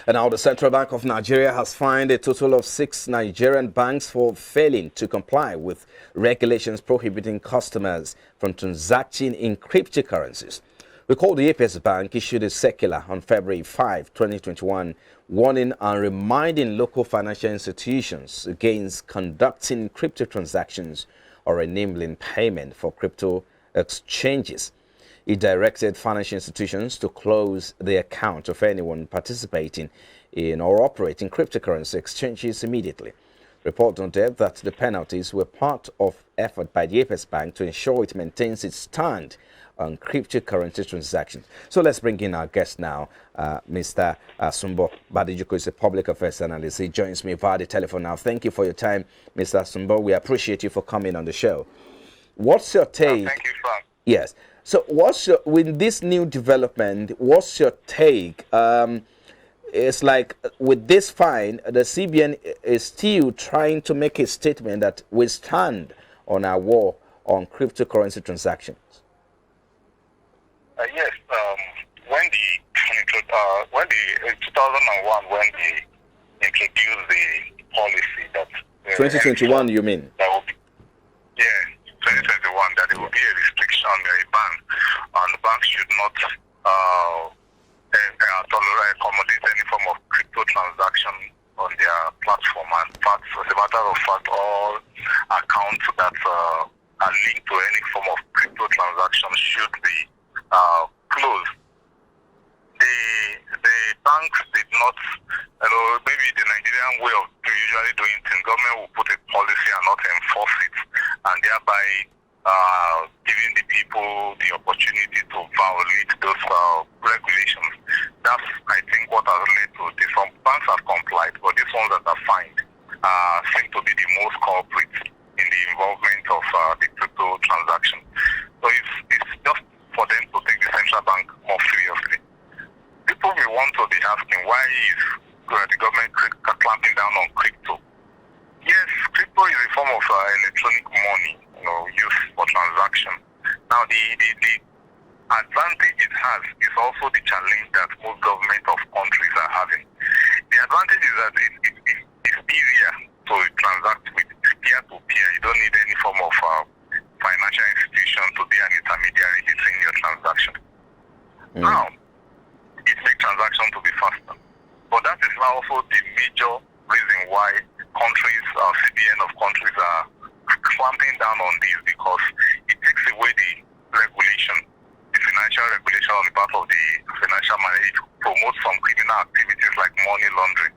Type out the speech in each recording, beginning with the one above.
And now the Central Bank of Nigeria has fined a total of 6 Nigerian banks for failing to comply with regulations prohibiting customers from transacting in cryptocurrencies. Recall the Apex Bank issued a circular on February 5, 2021, warning and reminding local financial institutions against conducting crypto transactions or enabling payment for crypto exchanges. It directed financial institutions to close the account of anyone participating in or operating cryptocurrency exchanges immediately. Report noted that the penalties were part of effort by the Apex Bank to ensure it maintains its stand on cryptocurrency transactions. So let's bring in our guest now, Mr. Sumbo Badijuko is a public affairs analyst. He joins me via the telephone now. Thank you for your time, Mr. Sumbo. We appreciate you for coming on the show. What's your take? Thank you, Frank. Yes. So with this new development, what's your take? It's like with this fine, the CBN is still trying to make a statement that we stand on our war on cryptocurrency transactions. Yes. When in 2001, when they introduced the policy that 2021, you mean? That will be, yeah, 2021, that there will be a restriction, a ban, and the bank should not tolerate, accommodate any form of crypto transaction on their platform. And fact, as a matter of fact, all accounts that are linked to any form of crypto transaction should be closed. The banks did not, maybe the Nigerian way of usually doing things, government will put a policy and not enforce it, and thereby giving the people the opportunity to violate those regulations. That's, I think, what has led to this. Some banks have complied, but these ones that are fined seem to be the most culprits in the involvement of the crypto transaction. So it's just for them to take the central bank more seriously. People may want to be asking, why is the government clamping down on crypto? Yes, crypto is a form of electronic money, used for transaction. Now, the advantage it has is also the challenge that most government of countries are having. The advantage is that it's easier to transact with peer-to-peer. You don't need any form of financial institution to be an intermediary between your transaction. Now, it makes transaction to be faster. But that is also the major reason why countries, CBN of countries are clamping down on this, because it takes away the regulation, the financial regulation on the part of the financial manager. It promotes some criminal activities like money laundering.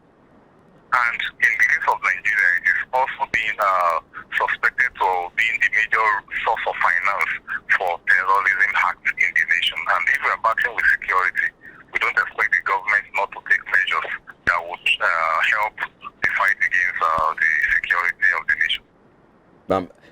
And in the case of Nigeria, it is also being suspected to being the major source of finance for terrorism acts in the nation. And if we are battling with security, we don't expect the government not to take measures that would help the fight against the security of the nation.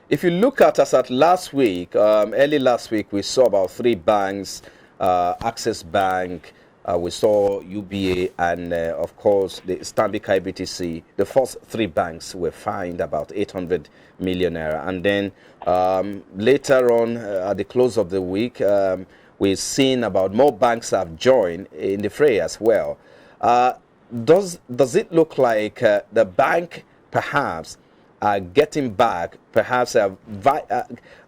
If you look at us at last week, early last week, we saw about 3 banks, Access Bank, we saw UBA, and of course the Stanbic IBTC. The first 3 banks were fined about 800 million naira, and then later on at the close of the week, we've seen about more banks have joined in the fray as well. Does it look like the bank perhaps are getting back, perhaps are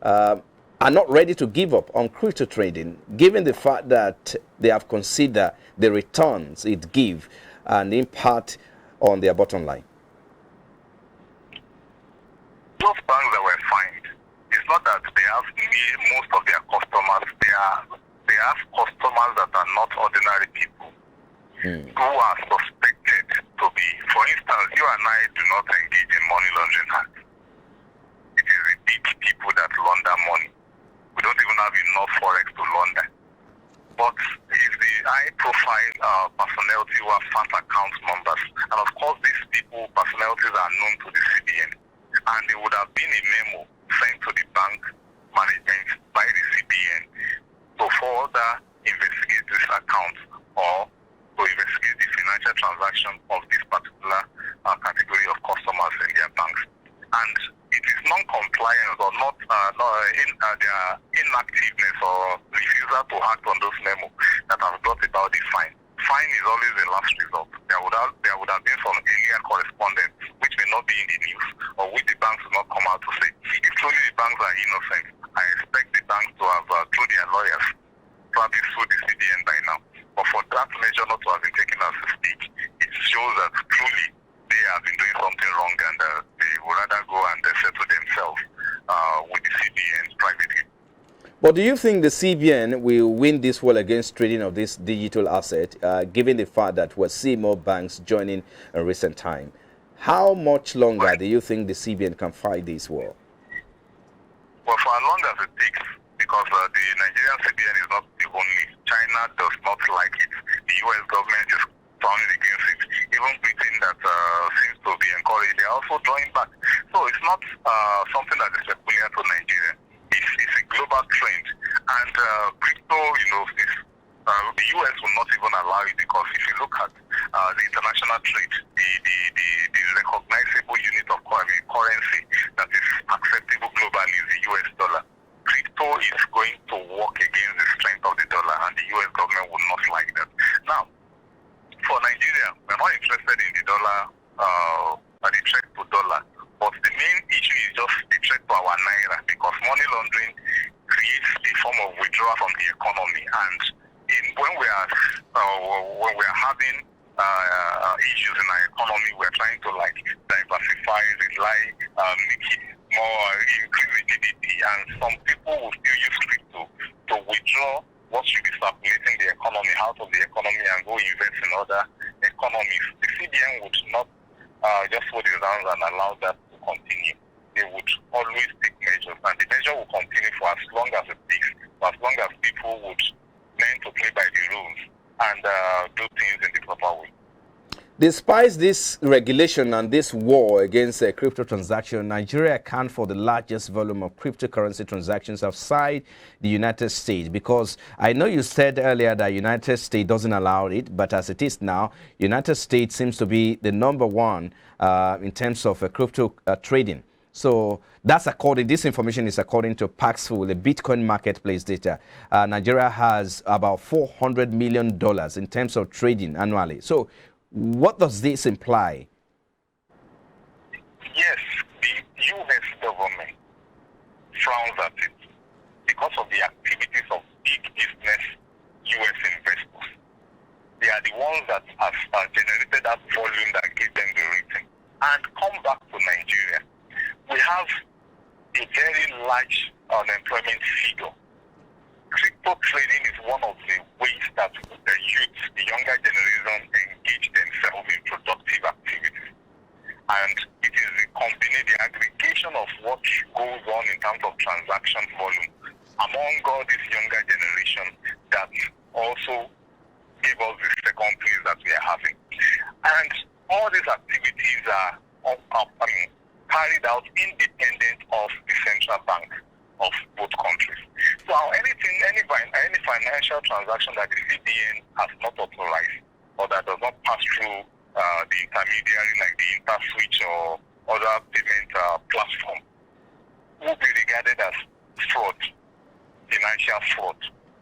not ready to give up on crypto trading, given the fact that they have considered the returns it gives and the impact on their bottom line? Those banks that were fined, it's not that they have most of their customers. They have customers that are not ordinary people who are suspected to be, for instance, you and I do not engage in money laundering acts. It is the big people that launder money. We don't even have enough forex to launder. But it's the high-profile personality who have fat account numbers. And of course, these people, personalities are known to the CBN. And there would have been a memo sent to the bank management by the CBN to further investigate this account or to investigate the financial transaction of this particular category of customers in their banks. And it is non-compliance or their inactiveness or refusal to act on those memos that have brought about the fine. fine is always the last resort. There would have been some earlier correspondence which may not be in the news or which the banks will not come out to say. If truly the banks are innocent, I expect the banks to have, through their lawyers, probably sued the CBN by now. But for that measure not to have been taken as a speech, it shows that truly they have been doing something wrong and they would rather go and settle themselves with the CBN privately. But do you think the CBN will win this war against trading of this digital asset, given the fact that we're seeing more banks joining in recent time? How much longer do you think the CBN can fight this war? Well, for as long as it takes, because the Nigerian CBN is not the only. China does not like it. The U.S. government is frowning against it. Even Britain that seems to be encouraged, they are also drawing back. So it's not something that is peculiar to Nigeria. It's a global trend. And crypto, the U.S. will not even allow it because if you look at the international trade, the recognizable unit of currency that is acceptable globally is the U.S. dollar. Crypto is going to work against the strength of the dollar, and the U.S. government would not like that. Now, for Nigeria, we're not interested in the dollar, the threat to dollar, but the main issue is just the threat to our naira, because money laundering creates a form of withdrawal from the economy, and when we are having issues in our economy, we're trying to diversify, rely, make it more, increase the GDP, and some people will still use crypto to withdraw what should be circulating the economy out of the economy and go invest in other economies. The CBN would not just hold his hands and allow that to continue. They would always take measures, and the measure will continue for as long as it takes, for as long as people would learn to play by the rules and do things in the proper way. Despite this regulation and this war against crypto transaction, Nigeria accounts for the largest volume of cryptocurrency transactions outside the United States. Because I know you said earlier that United States doesn't allow it, but as it is now, United States seems to be the number one in terms of crypto trading. So that's this information is according to Paxful, the Bitcoin marketplace data. Nigeria has about $400 million in terms of trading annually. So what does this imply? Yes, the U.S. government frowns at it because of the activities of big business U.S. investors. They are the ones that have generated that volume that gave them the rating. And come back to Nigeria. We have a very large unemployment figure. Crypto trading is one of the ways that the youth, the younger generation, engage themselves in productive activities. And it is the aggregation of what goes on in terms of transaction volume among all this younger generation that also gave us the second place that we are having. And all these activities are carried out independent of the central bank of both countries. So any financial transaction that the CBN has not authorized or that does not pass through the intermediary like the InterSwitch or other payment platform will be regarded as fraud, financial fraud.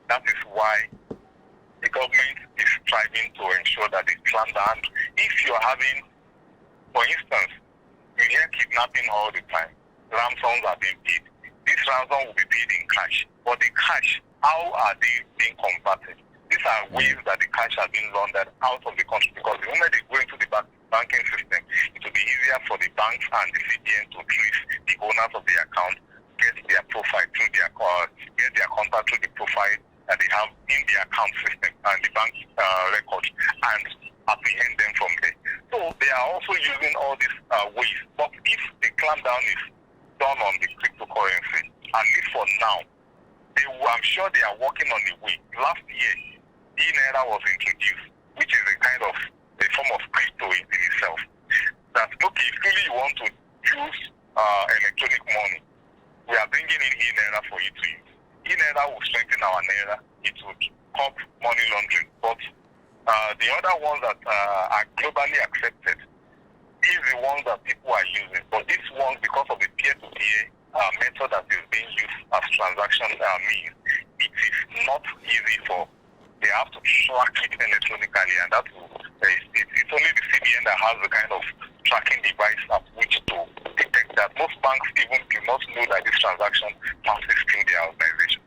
That is why the government is striving to ensure that they clamp down. If you are having, for instance, you hear kidnapping all the time, ransoms are being paid. This ransom will be paid in cash. But the cash, how are they being converted? These are ways that the cash has been laundered out of the country, because the moment they go into the banking system, it will be easier for the banks and the CBN to trace the owners of the account, get their profile through get their contact through the profile that they have in the account system and the bank records, and apprehend them from there. So they are also using all these ways. But if the clampdown is done on the cryptocurrency, at least for now, I'm sure they are working on the way. Last year, Inera was introduced, which is a form of crypto in itself. That, okay, if really you want to use electronic money, we are bringing in Inera for you to use. Inera will strengthen our naira. It will curb money laundering. But the other ones that are globally accepted is the ones that people are using. But this one, because of the peer-to-peer method that is being used as transaction means, it is not easy for the have to track it electronically, and that will, it's only the CBN that has the kind of tracking device at which to detect that. Most banks even do not know that this transaction passes through their organization.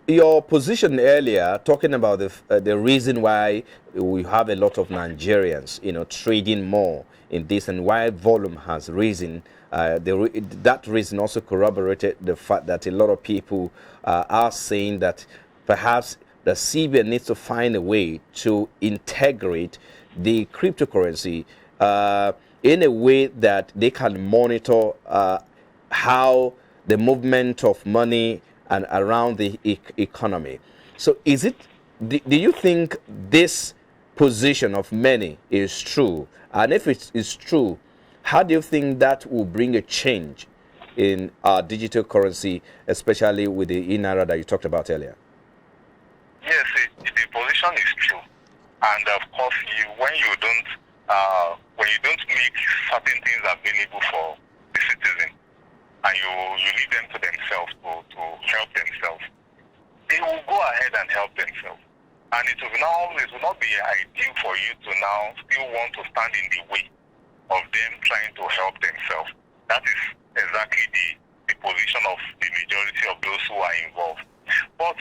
Your position earlier, talking about the reason why we have a lot of Nigerians, trading more in this, and why volume has risen. That reason also corroborated the fact that a lot of people are saying that perhaps the CBN needs to find a way to integrate the cryptocurrency in a way that they can monitor how the movement of money and around the economy. So do you think this position of many is true? And if it is true, how do you think that will bring a change in our digital currency, especially with the Inera that you talked about earlier? Yes, the position is true. And of course, when you don't make certain things available for the citizen, and you leave them to themselves to help themselves, they will go ahead and help themselves. And it will not be ideal for you to now still want to stand in the way of them trying to help themselves. That is exactly the position of the majority of those who are involved. But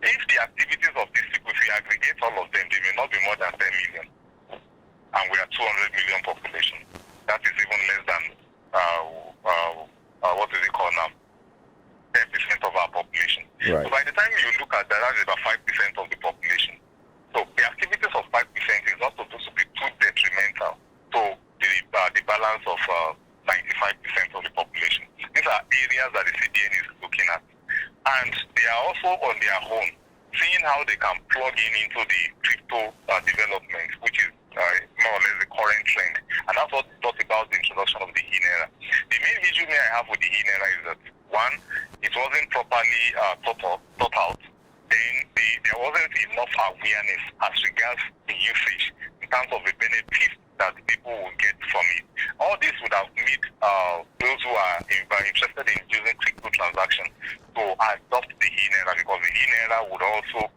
if the activities of these people, if we aggregate all of them, they may not be more than 10 million. And we are 200 million population. That is even less than what is it called now? 10% of our population. Right. So by the time you look at that, that's about 5% of the population. So the activities of 5% is not supposed to be too detrimental to the balance of 95% of the population. These are areas that the CBN is looking at. And they are also on their own, seeing how they can plug into the crypto development, which is more or less the current trend. And that's what we talked about the introduction of the Inera. The main issue I have with the Inera is that, one, it wasn't properly thought out. Then there wasn't enough awareness as regards the usage in terms of the benefits that people will get from it. All this would have made those who are interested in using crypto transactions to adopt the Inera, because the Inera would also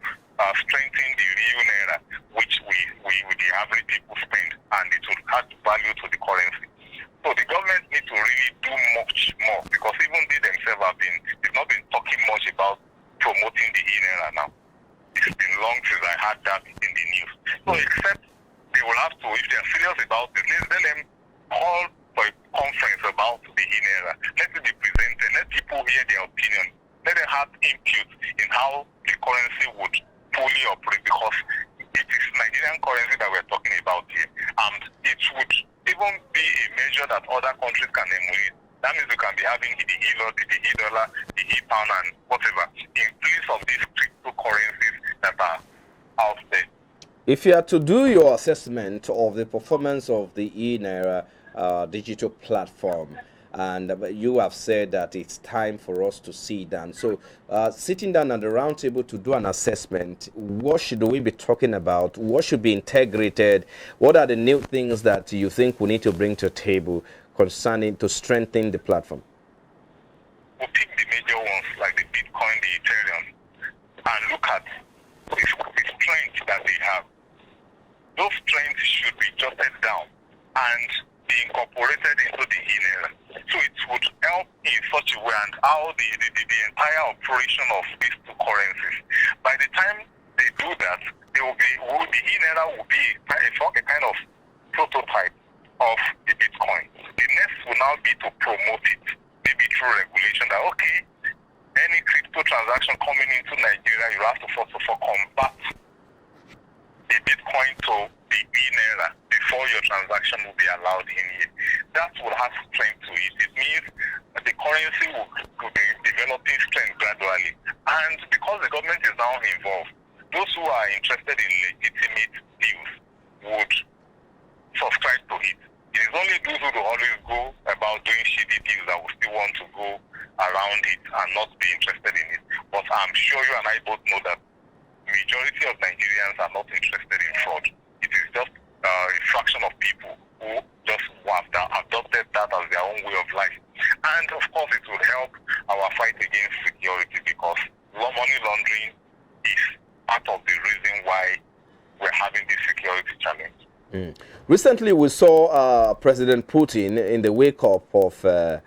strengthen the real Naira, which the average people spend, and it would add value to the currency. So the government needs to really do much more, because even they themselves they've not been talking much about promoting the Inera now. It's been long since I had that in the news. So except they will have to, if they are serious about it, let them call for a conference about the Inera. Let it be presented. Let people hear their opinion. Let them have input in how the currency would fully operate, because it is Nigerian currency that we're talking about here. And it would even be a measure that other countries can emulate. That means we can be having the e-dollar, the e-pound, and whatever, in place of these cryptocurrencies that are out there. If you had to do your assessment of the performance of the Inera digital platform, and you have said that it's time for us to sit down. So sitting down at the round table to do an assessment, what should we be talking about? What should be integrated? What are the new things that you think we need to bring to the table concerning to strengthen the platform? We'll pick the major ones like the Bitcoin, the Ethereum, and look at the strength that they have. Those strengths should be jotted down and be incorporated into the Inera. So it would help in such a way, and how the entire operation of these two currencies. By the time they do that, the Inera will be a kind of prototype of the Bitcoin. The next will now be to promote it, maybe through regulation that, okay, any crypto transaction coming into Nigeria, you have to first of all convert the Bitcoin to the Inera before your transaction will be allowed in here. That will have strength to it. It means the currency will be developing strength gradually. And because the government is now involved, those who are interested in legitimate deals would subscribe to it. It is only those who will always go about doing shady deals that will still want to go around it and not be interested in it. But I'm sure you and I both know that majority of Nigerians are not interested in fraud. It is just a fraction of people who just have adopted that as their own way of life. And of course, it will help our fight against security, because money laundering is Recently, we saw President Putin in the wake-up of the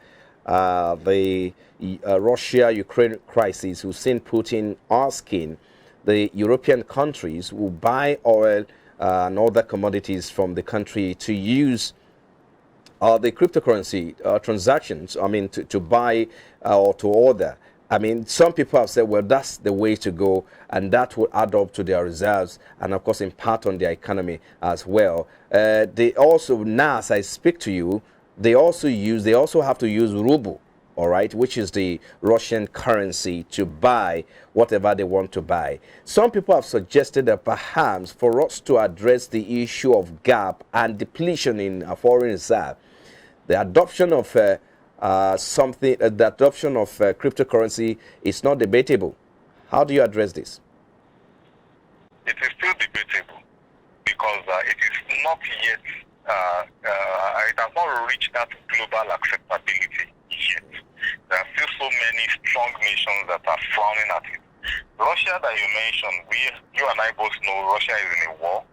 Russia-Ukraine crisis, who sent Putin asking the European countries who buy oil and other commodities from the country to use the cryptocurrency transactions, I mean, to buy or to order. I mean, some people have said, well, that's the way to go, and that will add up to their reserves and, of course, impact on their economy as well. They also, now as I speak to you, they also have to use ruble, all right, which is the Russian currency, to buy whatever they want to buy. Some people have suggested that perhaps for us to address the issue of gap and depletion in a foreign reserve, the adoption of the adoption of cryptocurrency is not debatable. How do you address this? It is still debatable because it is not yet, it has not reached that global acceptability yet. There are still so many strong nations that are frowning at it. Russia that you mentioned, you and I both know Russia is in a war.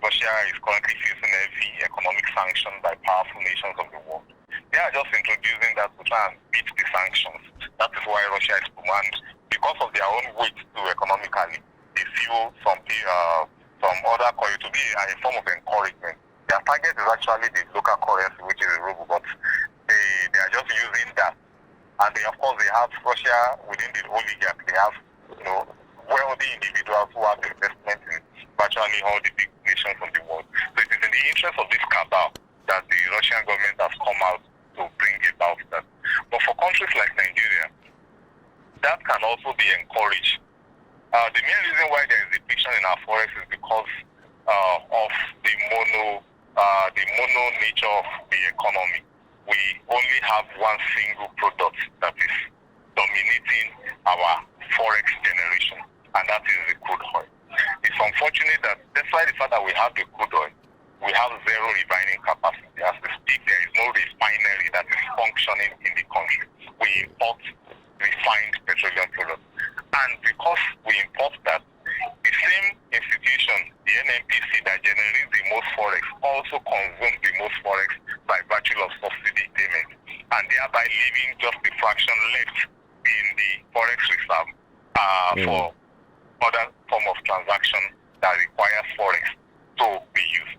Russia is currently facing heavy economic sanctions by powerful nations of the world. They are just introducing that to try and beat the sanctions. That is why Russia is commanded. Because of their own weight to economically, they feel some other currency to be a form of encouragement. Their target is actually the local currency, which is the ruble, but they are just using that. And they, of course, they have Russia within the oligarchy. They have, wealthy individuals who have investment in virtually all the big nations of the world. So it is in the interest of this cabal that the Russian government has come out to bring about that. But for countries like Nigeria, that can also be encouraged. The main reason why there is depletion in our forex is because of the mono nature of the economy. We only have one single product that is dominating our forex generation, and that is the crude oil. It's unfortunate that despite the fact that we have the crude oil, we have zero refining capacity. As we speak, there is no refinery that is functioning in the country. We import refined petroleum products. And because we import that, the same institution, the NNPC, that generates the most forex, also consumes the most forex by virtue of subsidy payment, and thereby leaving just the fraction left in the forex reserve for other form of transaction that requires forex to be used.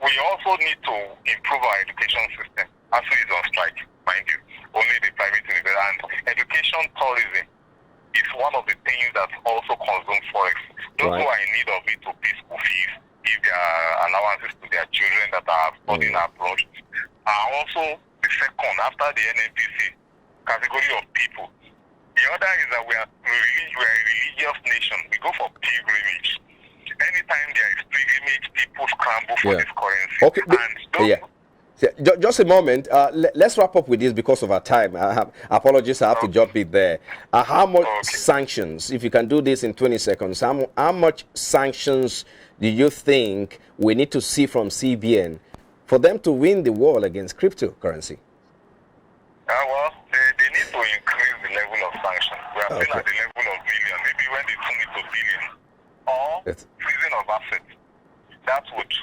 We also need to improve our education system. ASU is on strike, mind you. Only the private university, and education tourism is one of the things that also consumes forex. Those who are in need of it to pay school fees, give their allowances to their children that are studying abroad, are also the second after the NNPC category of people. The other is that we are a religious nation. We go for pilgrimage. Anytime there is pilgrimage, people scramble for this currency. Okay. Just a moment. Let's wrap up with this because of our time. Apologies, I have to jump it there. How much sanctions, if you can do this in 20 seconds, how much sanctions do you think we need to see from CBN for them to win the war against cryptocurrency? Well, they need to increase the level of sanctions. We are still at the level of billion. Maybe when they turn it to billion, or freezing of assets, that would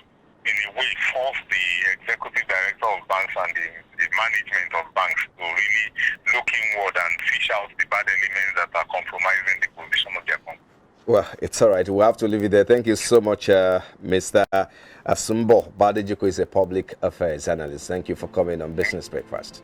in a way force the executive director of banks and the management of banks to really look inward and fish out the bad elements that are compromising the position of their company. Well, it's all right. We'll have to leave it there. Thank you so much, Mr. Asumbo Badejiko is a public affairs analyst. Thank you for coming on Business Breakfast.